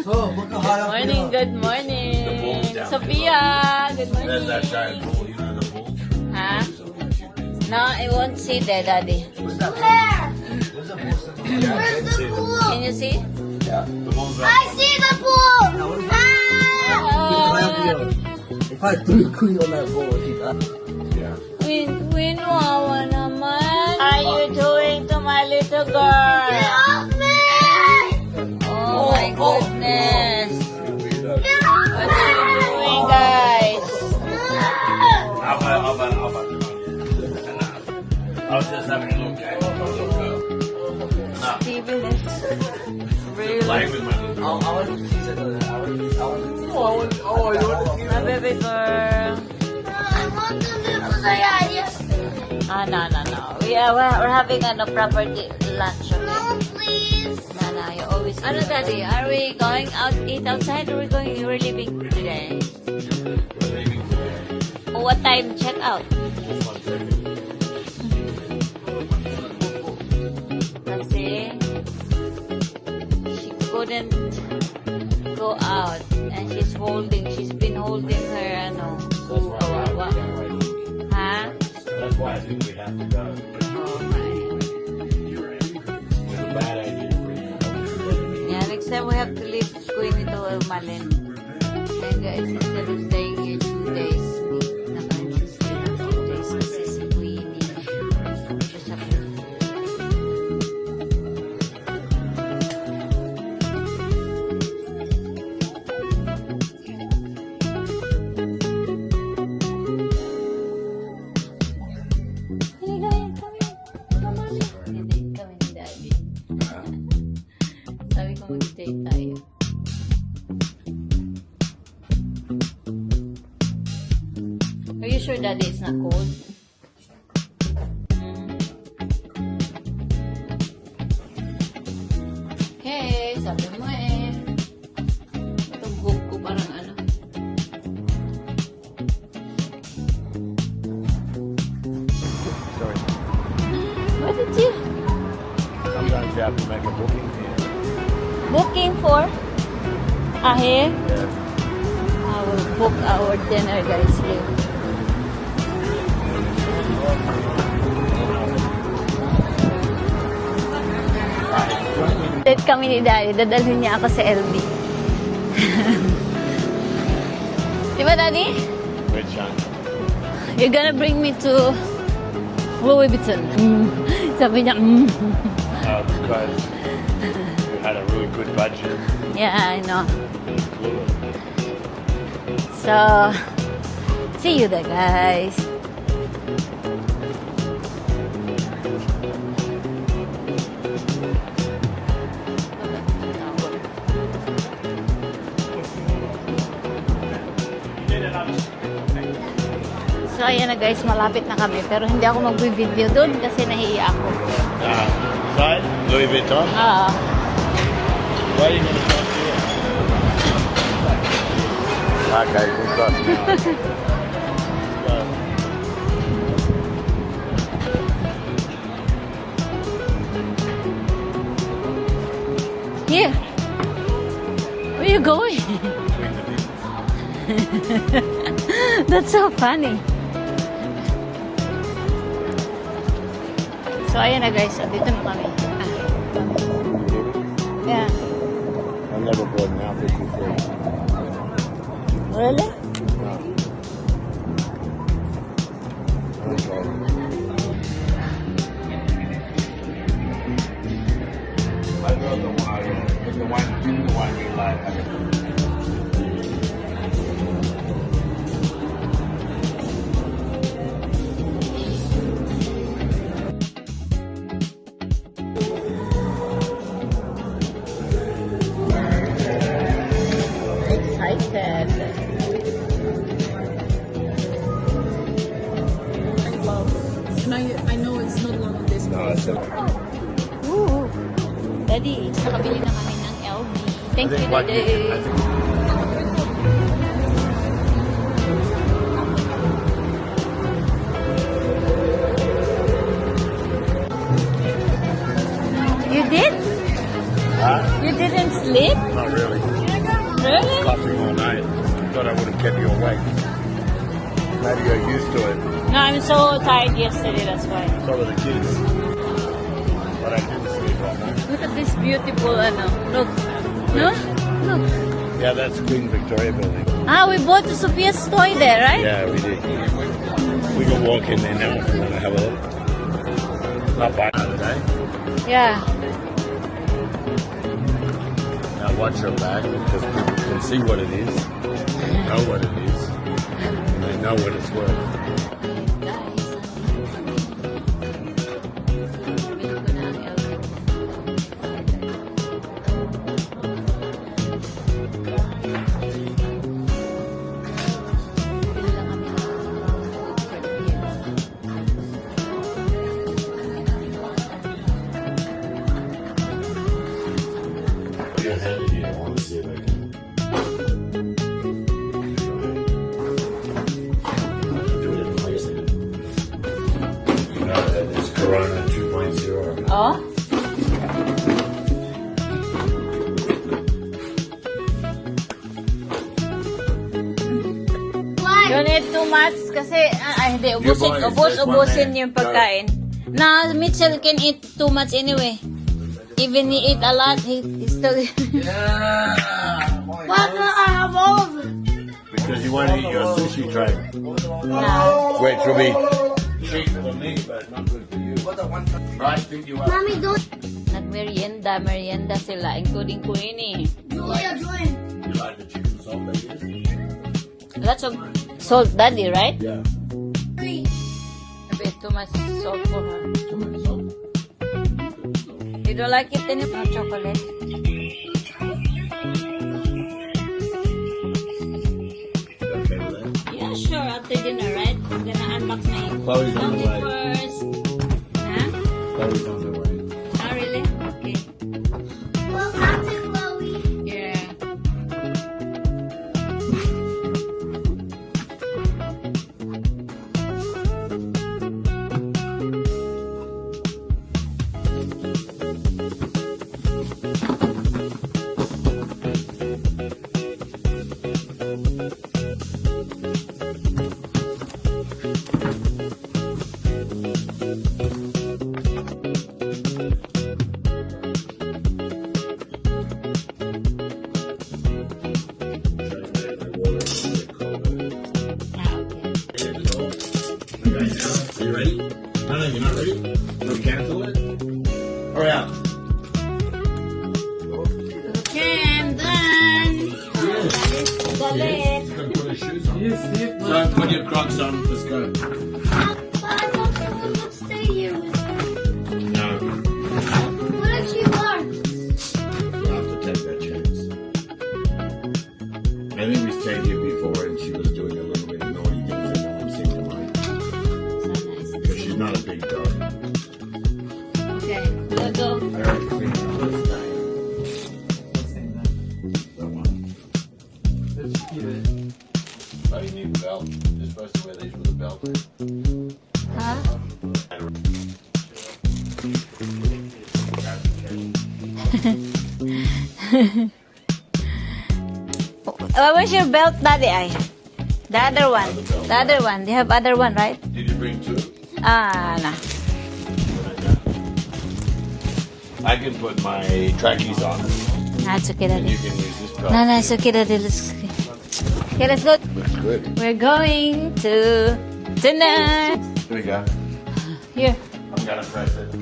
Oh, Morning, good morning. Sophia, good morning. There's that giant bull. You know the bull? Huh? No, I won't see there, Daddy. Where's the pool? Can you see? Yeah. The bull's I see the pool! If I threw Queen on that bowl, she'd Yeah. Win, wawa naman. Are you doing to my little girl? Get off me! Oh my goodness. What are you doing, guys? I'll bet. I was just having a little game. Steven is really... Playing with my I little want to tease it. My baby girl. I want to live with the yesterday. No. We're having a proper lunch, okay? No, please. No, you always... Ano, Daddy? Are we going out eat outside or we're leaving today? What time check out? Kasi she couldn't go out and she's been holding her kawawa. Ha? That's why I think we have to go. Okay. It's a bad idea for you. Yeah, next time we have to leave Queenie to Malin. And guys, instead of staying here 2 days, naka-stay na 2 days kasi si Queenie. Siya sa Sabi ko mag-stay tayo. Are you sure Daddy it's not cold? Okay, sabi mo eh. Itong book ko parang ano. Sorry. What did you? Sometimes you have to make a booking here. Booking for? Here? Yeah. I will book our dinner guys here. Date kami ni Daddy. Dadalhin niya ako sa LB. Di ba, Daddy? Which one? You're gonna bring me to Louis Vuitton. Sabi niya, Because we had a really good budget. Yeah, I know. It flew it. So, see you there, guys. So, ayan na guys, malapit na kami. Pero hindi ako mag-video doon kasi nahiya ako. Side? Louis Vuitton? Why are you going to come here? Okay, we've got now. Let's go. Here. Where are you going? Between the things. That's so funny. So, ayan na guys. Dito na kami. Yeah. I never bought an outfit before. Really? No. Okay. I know the one we like. Excited. I know it's not long on this. No, it's okay. Ooh. Daddy, nakabili na kami ng LB. Thank you, What Daddy. I think You did? Huh? You didn't sleep? Not really. Really? Coughing all night. Thought I would have kept you awake. Maybe you're used to it. No, I'm so tired yesterday, that's why. So were the kids. But I didn't sleep all night. Look at this beautiful, look. No? Look. Yeah, that's Queen Victoria building. Ah, we bought the Sophia's toy there, right? Yeah, we did. We can walk in there now if you want to have a look. Not bad today. Yeah. Now watch your back because people can see what it is. They know what it is. And they know what it's worth. Your hand here, I want to see if I can. Do it in place. You know that it's Corona 2.0. Oh? Why? Don't eat too much kasi, hindi, Your boy, there's one ubusin there. yung pagkain. Na, Mitchell can eat too much anyway. Even he eat a lot, he still... Why can't I have all of it? Because you want to eat your sushi tray. Yeah. Which will be cheap for me, but not good for you. Right, pick you up. Mommy, don't. Merienda sila, including Queenie. Julia, join. You like the chicken salt they use? Lots of salt, Daddy, right? Yeah. Three. A bit too much salt for her. Too much salt. You don't like it then? No chocolate? Okay with that? Yeah, sure. After dinner, right? I'm gonna unbox my Chloe's on the way. first. Huh? Chloe's on the way. Oh, really? Okay. Well, after Chloe. Yeah. Ah, okay. Are you ready? No, you're not ready? We'll cancel it? Hurry up. Okay, I'm done. Dali. He's going to put his shoes on. So put your Crocs on. Let's go. But I thought someone would stay here with me. No. What if she barks? You'll have to take that chance. I think we stayed here before and she was doing a little bit of naughty things and no one seemed to mind. Because she's not a big dog. Okay, let's go. I already cleaned it up this time. That one. Oh, you need a belt. You're supposed to wear these with a belt. Huh? Where's your belt, Daddy? Ay? The other one. The other one. They have other one, right? Did you bring two? Ah, nah. I can put my trackies on Nah, it's okay, and you Daddy. can use this belt. No, no, it's okay, Daddy. Let's... Okay, let's go. Looks good. We're going to dinner. Here we go. Here. I'm gonna press it.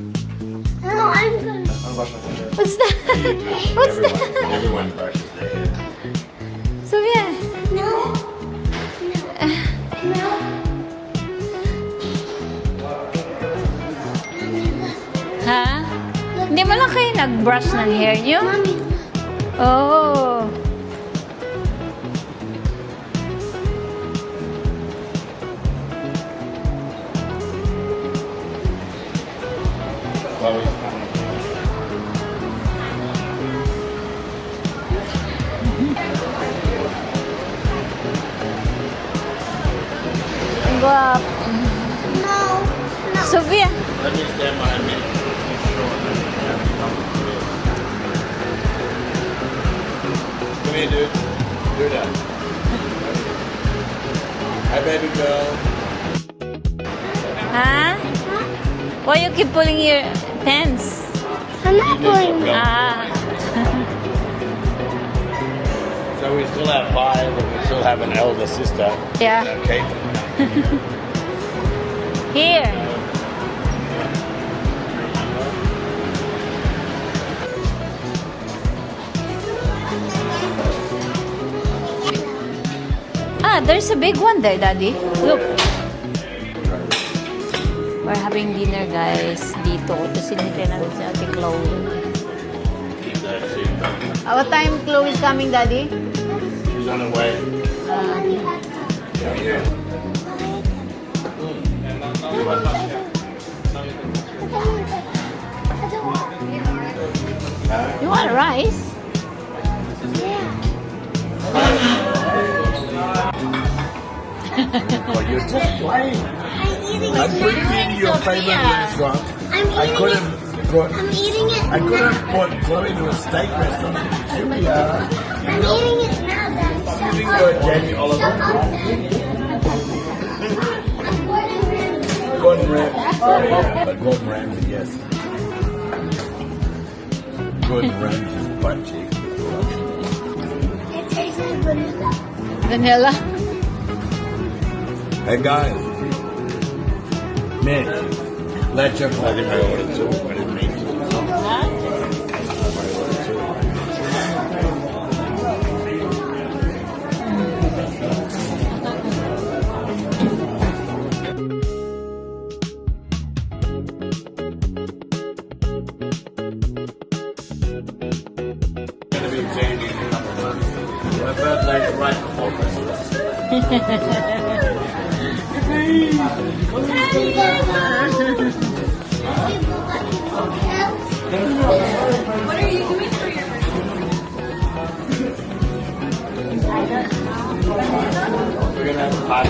No, I'm gonna. I'll wash my hands. What's that? What's Everyone, that? everyone brushes their hair. Sophia. No. No. Ha? Hindi mo lang kayo nag-brush ng hair niyo? Mommy. Oh. Chloe's coming. Go up. No. No. Sophia. Let me stand behind me. Come here, dude. Do that. Hi, baby girl. Huh? Why you keep pulling your pants? I'm not pulling it. Ah. So we still have 5, and we still have an elder sister. Yeah. Okay. Here. Ah, there's a big one there, Daddy. Look. We're having dinner, guys. Dito. Ito sinitira namin si Ate Chloe. What time Chloe is coming, Daddy? She's on her way. You want rice? Well, you're just playing. I'm eating I'm it bringing now. you your favorite restaurant. I'm I eating could it. have brought. I'm eating it I could have now. brought Chloe to a steak restaurant. Here we are. I'm eating it now, Daddy. Shut Eating up. your Jamie Shut Oliver. up, Daddy. I'm ordering. Gordon Ramsay. Sorry, Gordon Ramsay, yes. Gordon Ramsay's butt cheek. It tastes like vanilla. Vanilla? Hey guys. Mitch. Let your I think I ordered 2. I didn't mean to. Gonna be Jamie in a couple months. My birthday's right before Christmas. What are you doing for your We're gonna have a party.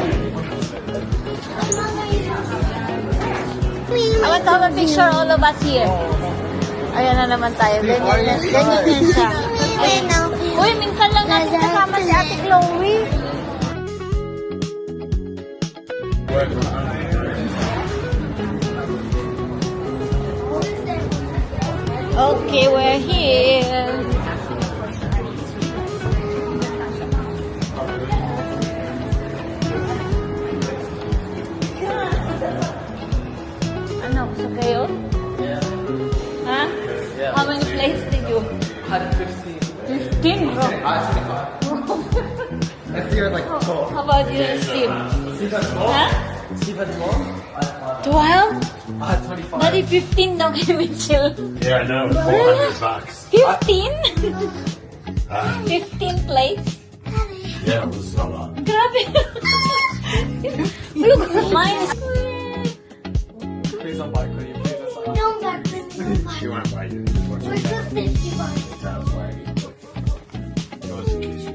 I want to have a picture all of us here. Ayan na naman tayo. Ganyan yan siya. Uy, minsan lang natin kasama si Ate Chloe. Okay, we're here. Ano, gusto kayo? Ha? How many plates did you? 115. 15, bro. I feel like How about you, Steve? Huh? Steve had more? 12? 25. Daddy, 15 daw kay Mitchell. Yeah, I know. $400. 15? Huh? 15 plates? Yeah, it was a lot. Grabe. Look, mine is... Please don't buy Cody. Please, that's all. Don't get this. She won't buy you. Where's the 50 bucks? That's why yours in case you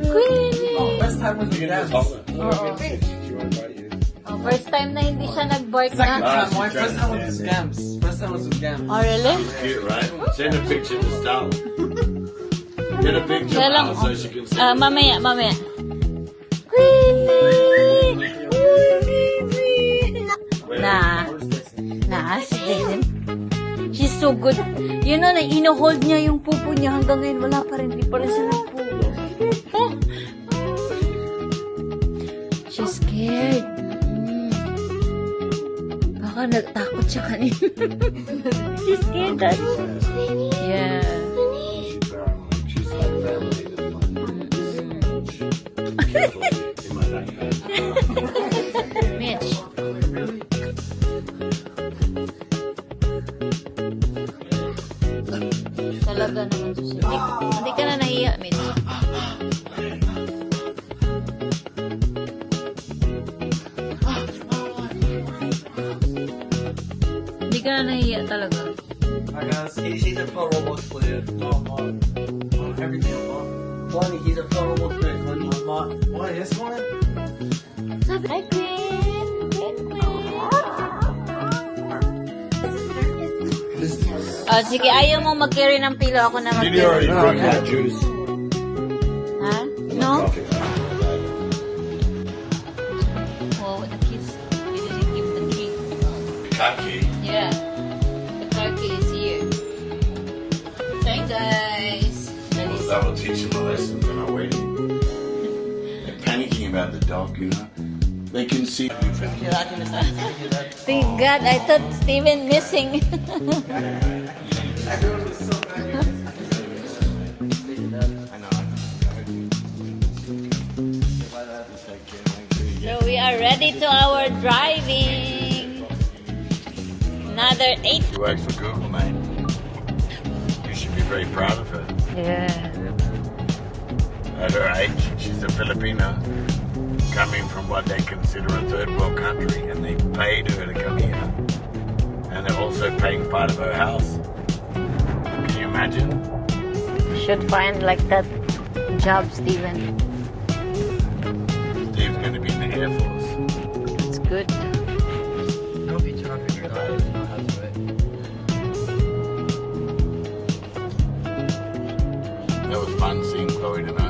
Queenie. Oh, best time was with get dance. this She won't buy you. Oh, first time na hindi siya nag-bark Second na. time, my first time was with scams. First time was with scams. Oh, really? Cute, right? Send a picture to Stella. Get a picture Kaya of lang, her so she can see. mamaya. Queenie! Nah, si Jason. She's so good. You know, ino-hold niya yung pupo niya hanggang ngayon. Wala pa rin. Di pa rin siya nagpupo. She's scared. Baka nagtakot siya kanina. She's scared, Dad. Yeah. She's paranoid. She's like family. In my backpack. Mitch. Talaga naman siya. Hindi ka na nahiya, Mitch. Hindi ka na nahiya talaga. Hi guys, he's a pro Roblox player. No, I'm not. Everything I'm not. Bonnie, he's a pro Roblox player. Bonnie, I'm not. Why, yes, one? Sabi, hi, Queen! Queen! Oh, sige, ayaw mo mag-carry ng pillow. Ako na Did you already mag-carry. drink that juice? Ha? No. No? Coffee. Well, the kids, you didn't give the key. Car key. Yeah. The car key is here. Thank guys. That will teach them a lesson. They're not waiting. They're panicking about the dog, you know. They can see. Thank God, I thought Steven missing. So we are ready to our driving. Another 8. She works for Google, mate. You should be very proud of her. Yeah. At her age, she's a Filipino coming from what they consider a third world country, and they paid her to come here. And they're also paying part of her house. Can you imagine? Should find like that job, Steven. Steve's going to be in the Air Force. It's good. Don't be chopping your life. You know how to do it. That was fun seeing Chloe tonight.